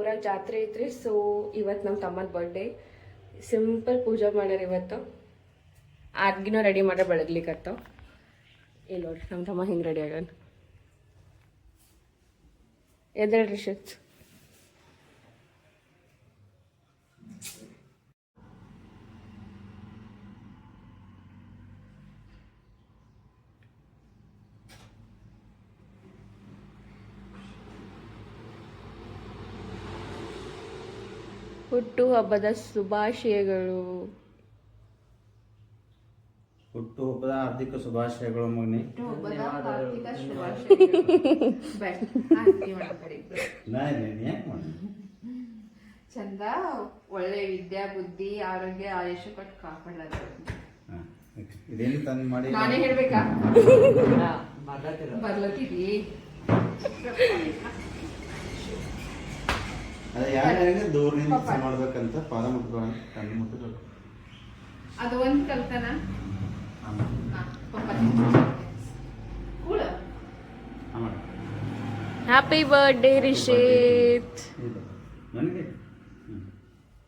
ಊರಾಗ ಜಾತ್ರೆ ಐತ್ರಿ. ಸೊ ಇವತ್ತು ನಮ್ಮ ತಮ್ಮನ ಬರ್ಡೇ. ಸಿಂಪಲ್ ಪೂಜೆ ಮಾಡ್ಯಾರ ಇವತ್ತು. ಆರ್ಗಿನೂ ರೆಡಿ ಮಾಡ್ರೆ ಬೆಳಗ್ಲಿಕ್ಕತ್ತ. ಇಲ್ಲಿ ನೋಡ್ರಿ ನಮ್ಮ ತಮ್ಮ ಹಿಂಗೆ ರೆಡಿ ಆಗ್ಯಾನ. ಎದ್ದೇಳ್ರಿ ಶಿತ್. ಹುಟ್ಟು ಹಬ್ಬದ ಶುಭಾಶಯಗಳು. ಹುಟ್ಟು ಹಬ್ಬದ ಹಾರ್ದಿಕ ಶುಭಾಶಯಗಳು ಮಗನೇ. ಚಂದ ಒಳ್ಳೆ ವಿದ್ಯಾ ಬುದ್ಧಿ ಆರೋಗ್ಯ ಆಯುಷ ಕೊಟ್ಟು ಕಾಪಾಡಲ್ಲ. ಇದೇನು ತಂದು ಮಾಡಿ ನಾನೇ ಹೇಳ್ಬೇಕಾ? ಬರ್ಲತ್ತಿದ್ದಿ ಅದ ಯಾರ್ಯಾರಿಗೆ ದೂರದಿಂದ ಮಾಡ್ಬೇಕಂತ ಪಾದ ಮುಟ್ಕೊಳ್ಳೋಣ, ಕಣ್ಣು ಮುಟ್ಟಬೇಕು. ಅದು ಒಂದು ಕಲ್ತನ. Happy birthday Rishith. ನನಗೆ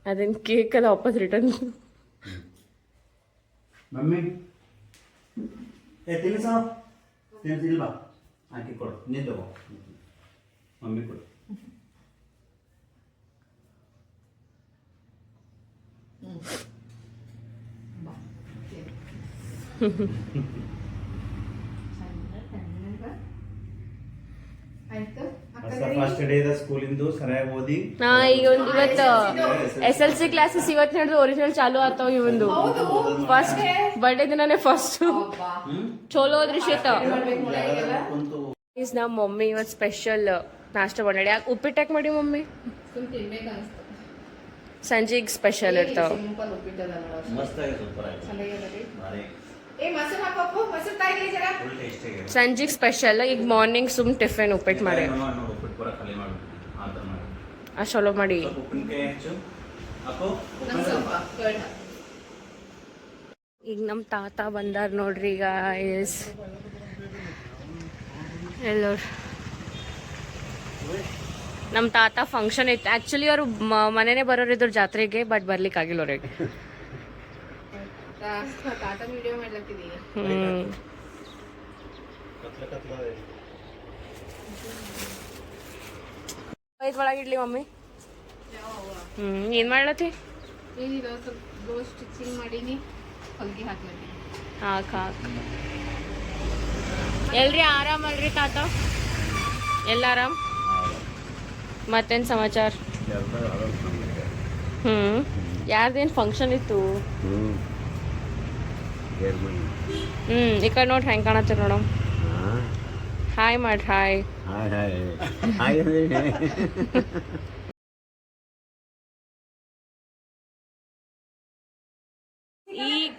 ಅದೇನು ಕೇಕ್ ಅದ ವಾಪಸ್ ರಿಟರ್ನ್. ಮಮ್ಮಿ ತಿನ್ನಿಸೋ ತಿನ್ನಿಸಿಲ್ವಾ? ಹಾಕಿ ಕೊಡು, ನೀನು ತಗೋ. ಮಮ್ಮಿ ಕೊಡು. ಫಸ್ಟ್ ಡೇ ಸ್ಕೂಲಿಂದು ಸರಿಯಾಗಿ ಓದಿ. ಈಗ ಇವತ್ತು SLC ಕ್ಲಾಸಸ್ ಇವತ್ತು ನಡೆದು ಒರಿಜಿನಲ್ ಚಾಲು ಆತಾವ. ಇವಂದು ಫಸ್ಟ್ ಬರ್ಡೇ ದಿನನೇ ಫಸ್ಟ್. ಚಲೋ ಹೋದ್ರಿ ಶೀತ. ನಮ್ಮ ಮಮ್ಮಿ ಇವತ್ತು ಸ್ಪೆಷಲ್ ನಾಷ್ಟ ಮಾಡಿ. ಯಾಕೆ ಉಪ್ಪಿಟ್ಟು ಯಾಕೆ ಮಾಡಿ ಮಮ್ಮಿ? ಸಂಜೆಗೆ ಸ್ಪೆಷಲ್ ಇರ್ತಾವ. ಸಂಜೆಗೆ ಸ್ಪೆಷಲ್. ಈಗ ಮಾರ್ನಿಂಗ್ ಸುಮ್ ಟಿಫಿನ್ ಉಪ್ಪಿಟ್ಟು ಮಾಡಿ ಅಷ್ಟು ಚಲೋ ಮಾಡಿ. ಈಗ ನಮ್ಮ ತಾತ ಬಂದಾರ ನೋಡ್ರಿ. ಈಗ ಎಲ್ಲೋ ನಮ್ಮ ತಾತ ಫಂಕ್ಷನ್ ಇತ್ತು. ಆ್ಯಕ್ಚುಲಿ ಅವರು ಮನೆನೇ ಬರೋರಿದ್ರು ಜಾತ್ರೆಗೆ, ಬಟ್ ಬರ್ಲಿಕ್ಕೆ ಆಗಿಲ್ಲ ಅವ್ರಿಗೆ. ಒಳಗಿಡ್ಲಿ ಮಮ್ಮಿ. ಏನ್ ಮಾಡ್ಲತ್ತಿ? ಏನಿಲ್ಲ, ಸ್ವಲ್ಪ ಬ್ಲೌಸ್ ಸ್ಟಿಚಿಂಗ್ ಮಾಡೀನಿ, ಹೊಲ್ಗೆ ಹಾಕ್ಲತ್ತೀನಿ. ಹಾಕ್ ಎಲ್ರಿ ಆರಾಮಲ್ರಿ ತಾತ? ಎಲ್ಲ ಆರಾಮ್? ಮತ್ತೇನು ಸಮಾಚಾರ? ಯಾರ್ದೇನು ಫಂಕ್ಷನ್ ಇತ್ತು? ಈ ಕಡೆ ನೋಡ್ರಿ ಹೆಂಗೆ ಕಾಣತ್ತೀರಿ ನೋಡಮ್. ಹಾಯ್ ಮಾಡ್ರಿ. ಹಾಯ್. ಈಗ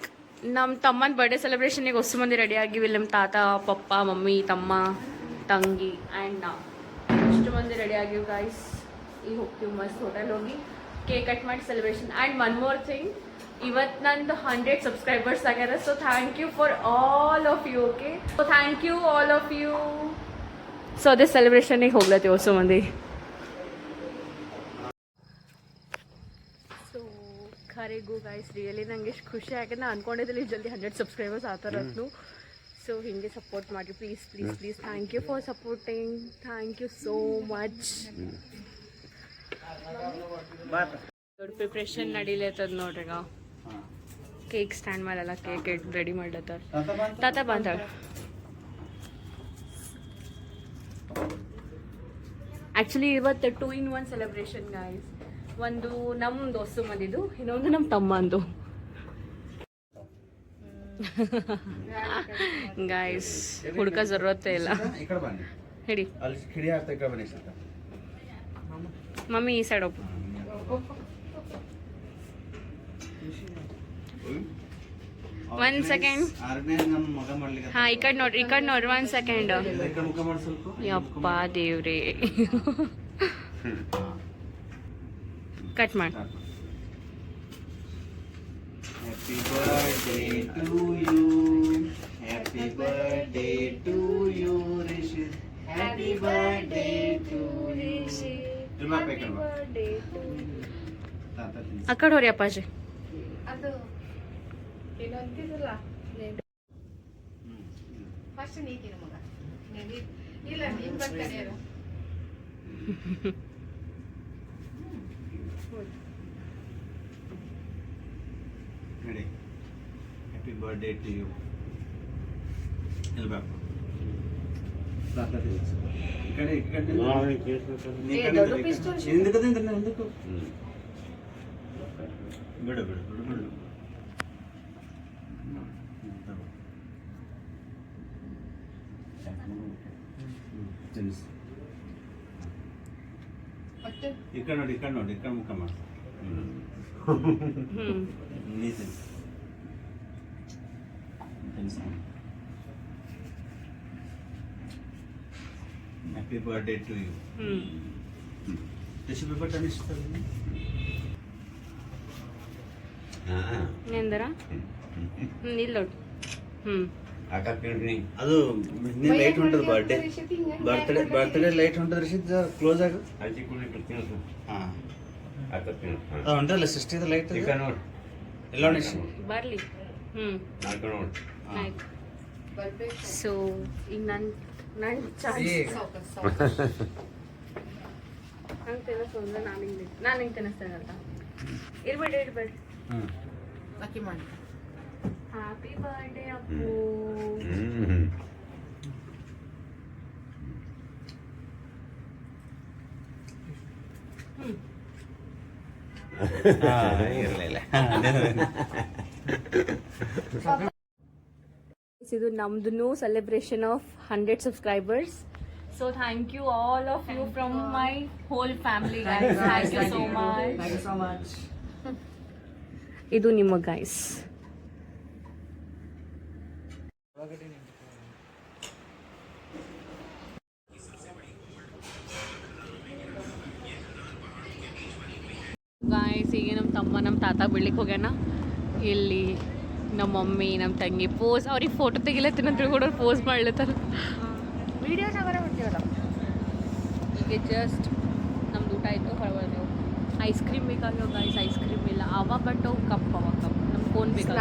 ನಮ್ಮ ತಮ್ಮನ ಬರ್ಡೇ ಸೆಲೆಬ್ರೇಷನ್ಗೆ ಹೊಸ ಮಂದಿ ರೆಡಿ ಆಗಿವಿ. ನಮ್ಮ ತಾತ, ಪಪ್ಪ, ಮಮ್ಮಿ, ತಮ್ಮ, ತಂಗಿ ಆ್ಯಂಡ್ ನಾ ಇಷ್ಟು ಮಂದಿ ರೆಡಿ ಆಗಿವಿ ಗಾಯ್ಸ್. ಈಗ ಹೋಗ್ತೀವಿ ಮಸ್ತ್ ಹೋಟೆಲ್ ಹೋಗಿ ಕೇಕ್ ಕಟ್ ಮಾಡಿ celebration. And one more thing, ಇವತ್ತು ನಂದು 100 ಸಬ್ಸ್ಕ್ರೈಬರ್ಸ್ ಆಗ್ಯಾರ. So thank you for all of you. Okay, so thank you all of you. So ಅದೇ ಸೆಲೆಬ್ರೇಷನಿಗೆ ಹೋಗ್ಲತ್ತೀವಿ ಹೊಸ ಮಂದಿ. ಸೊ ಖರೆಗೂ ಗಾಯ್ಸ್ ರಿಯಲಿ ನಂಗೆ ಎಷ್ಟು ಖುಷಿ ಆಗಿದೆ. ನಾನು ಅನ್ಕೊಂಡಿದ್ದಲ್ಲಿ ಜಲ್ದಿ 100 ಸಬ್ಸ್ಕ್ರೈಬರ್ಸ್ ಆಗ್ತಾರತ್ತು. ಸೊ ಹಿಂಗೆ ಸಪೋರ್ಟ್ ಮಾಡಿರಿ please please please. Thank you for supporting. Thank you so much. ದೊಡ್ಡ ಪ್ರಿಪ್ರೇಷನ್ ನಡೀಲತ್ತದ ನೋಡ್ರಿ. ಈಗ ಕೇಕ್ ಸ್ಟ್ಯಾಂಡ್ ಮೇಲೆಲ್ಲ ಕೇಕ್ ರೆಡಿ ಮಾಡ್ಲತ್ತಾರ. ತಾತ ಬಂದಾಳ. ಆ್ಯಕ್ಚುಲಿ ಇವತ್ತು 2 in 1 ಸೆಲೆಬ್ರೇಷನ್ ಗಾಯ್ಸ್. ಒಂದು ನಮ್ಮ ದೋಸ್ತು ಮಂದಿದು, ಇನ್ನೊಂದು ನಮ್ಮ ತಮ್ಮಂದು. ಗಾಯ್ಸ್ ಹುಡ್ಕ ಜರೂರತ್ತೇ ಇಲ್ಲ. ಹಿಡಿ ಮಮ್ಮಿ ಈ ಸೈಡ್ ಒಪ್ಪು. One second. ಹಾ ಈ ಕಡೆ ನೋಡ್ರಿ, ಈ ಕಡೆ ನೋಡ್ರಿ. 1 ಸೆಕೆಂಡ್. ಯಪ್ಪ ದೇವ್ರಿ. ಕಟ್ ಮಾಡಿ. Happy birthday to you. Happy birthday to you, Rishi. Happy birthday to you. ಇಲ್ವಾ ಬೇಕಲ್ವಾ ತಾತ ತಿನ್ನಿಸು. ಆ ಕಡೆ ಹೋರಿ ಅಪ್ಪಾಜಿ. ಅದು ಇನ್ನೊಂದಿದಲ್ಲ ಫಸ್ಟ್ ನೀತಿನ ಮಗ ಇಲ್ಲ ನೀನ್ ಬರ್ತಾನೆ ಇರು. ನಡಿ ಹ್ಯಾಪಿ ಬರ್ಡೇ ಟು ಯು. ಇಲ್ವಾ ತಾತ ತಿನ್ನಿಸು. ಈ ಕಡೆ ಈ ಕಡೆ ನೀ ಏ, ಕಡೆ ದೊಡ್ಡ ಈ ಕಡೆ. pistol ಹಿಂದಕ್ಕೆ ಬಿಡು ಬಿಡು ಬಿಡು ಬಿಡು. ತಿನ್ನಿಸು. ಮತ್ತೆ ಈ ಕಡೆ ನೋಡಿ ಈ ಕಡೆ ನೋಡಿ ಈ ಕಡೆ ಮುಖ ಮಾಡು. ಹ್ಮ್ ನೀ ತಿನ್ನಿಸು. ತಿನ್ನಿಸು. Happy birthday to you. ಹ್ಮ್ ಟಿಶ್ಯೂ ಪೇಪರ್ ಟನಿಸ್ತಾರೆ. ಎಂದರ ಇಲ್ಲ ನೋಡು. ಹ್ಮ್ ಅದು ಲೈಟ್ ಹೊಂಟದ ಬರ್ಡೇ ಬರ್ತ್ಡೇ ಲೈಟ್ ಹೊಂಟದ ರಿಷಿತ್ ಕ್ಲೋಸ್ ಆಗ ಹಾಂ ಅದು ಹೊಂಟಲ್ಲ ಸಿಸ್ಟಿದ ಲೈಟ್ ಇಲ್ಲ ನೋಡಿ. ಬರ್ಲಿ. ಹ್ಮ್ ಆಯ್ತು. ಬರ್ಬೇಕು ಸೊ ಈಗ ನನ್ನ ಚಾನ್ಸ್. ನಂಗೆ ತಿನ್ನಿಸು ನಾನು ಹಿಂಗೆ ತಿನ್ನಿಸ್ತೇನಂತ. ಇರ್ಬೇಡಿ. ಹ್ಞೂ ಅಕ್ಕಿ ಮಾಡಿ ಹ್ಯಾಪಿ ಬರ್ಡೇ ಅಪ್ಪು. ಇರಲಿಲ್ಲ. ಇದು ನಮ್ದು celebration of 100 subscribers. So thank you all of you from my whole family guys. Thank you so much. ಇದು ನಿಮ್ಮ ಗೈಸ್. ಗಾಯ್ಸ್ ಈಗ ನಮ್ಮ ತಮ್ಮ ನಮ್ಮ ತಾತ ಬೀಳ್ಲಿಕ್ಕೆ ಹೋಗ್ಯಾನ. ಇಲ್ಲಿ ನಮ್ಮ ಮಮ್ಮಿ ನಮ್ಮ ತಂಗಿ ಪೋಸ್ ಅವ್ರಿಗೆ ಫೋಟೋ ತೆಗಿಲತ್ತಿನ ತಿಳ್ಕೊಂಡವ್ರು ಪೋಸ್ ಮಾಡ್ಲತ್ತಾರ. ವಿಡಿಯೋಸ್ ಅವರ ಮಾಡ್ತೀವಲ್ಲ. ಈಗ ಜಸ್ಟ್ ನಮ್ದು ಊಟ ಆಯಿತು ಹೊರಬಂದೆವು. ಐಸ್ ಕ್ರೀಮ್ ಬೇಕಾಗ್ಯಾವ ಗಾಯ್ಸ್. ಐಸ್ ಕ್ರೀಮ್ ಇಲ್ಲ ಅವ ಬಟ್ ಅವು ಕಪ್ ನಮ್ಗೆ ಕೋನ್ ಬೇಕಾಗ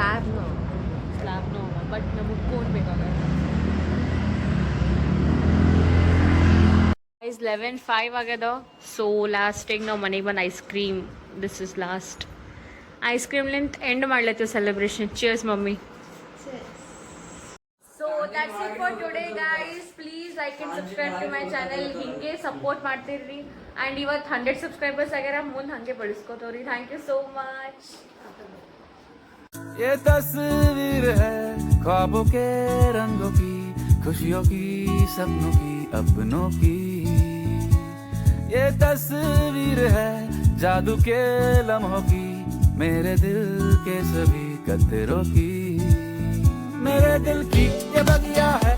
ಸ್ಲ್ಯಾಬ್ನು ಅವ ಬಟ್ ನಮಗೆ ಕೋನ್ ಬೇಕಾಗ್ಯಾವ. ಗೈಸ್ 11:05 ಆಗ್ಯದ. ಸೊ ಲಾಸ್ಟಿಗೆ ನಾವು ಮನೆಗೆ ಬಂದು ice cream this is last ice ಕ್ರೀಮ್ಲಿಂತ ಎಂಡ್ ಮಾಡ್ಲತ್ತೀವಿ celebration. Cheers mummy. So that's it for today guys. Please like and subscribe to my channel. ಹಿಂಗೆ ಸಪೋರ್ಟ್ ಮಾಡ್ತಿರ್ರಿ. ಆ್ಯಂಡ್ ಇವತ್ತು 100 ಸಬ್ಸ್ಕ್ರೈಬರ್ಸ್ ಆಗ್ಯಾರ. ಮುಂದೆ ಹಾಗೆ ಬೆಳೆಸ್ಕೋತವ್ರಿ. Thank you so much. ये तस्वीर है ख्वाबों के रंगों की, खुशियों की, सपनों की, अपनों की. ये तस्वीर है जादू के लम्हों की, मेरे दिल के सभी कतरों की. मेरे दिल की ये बगिया है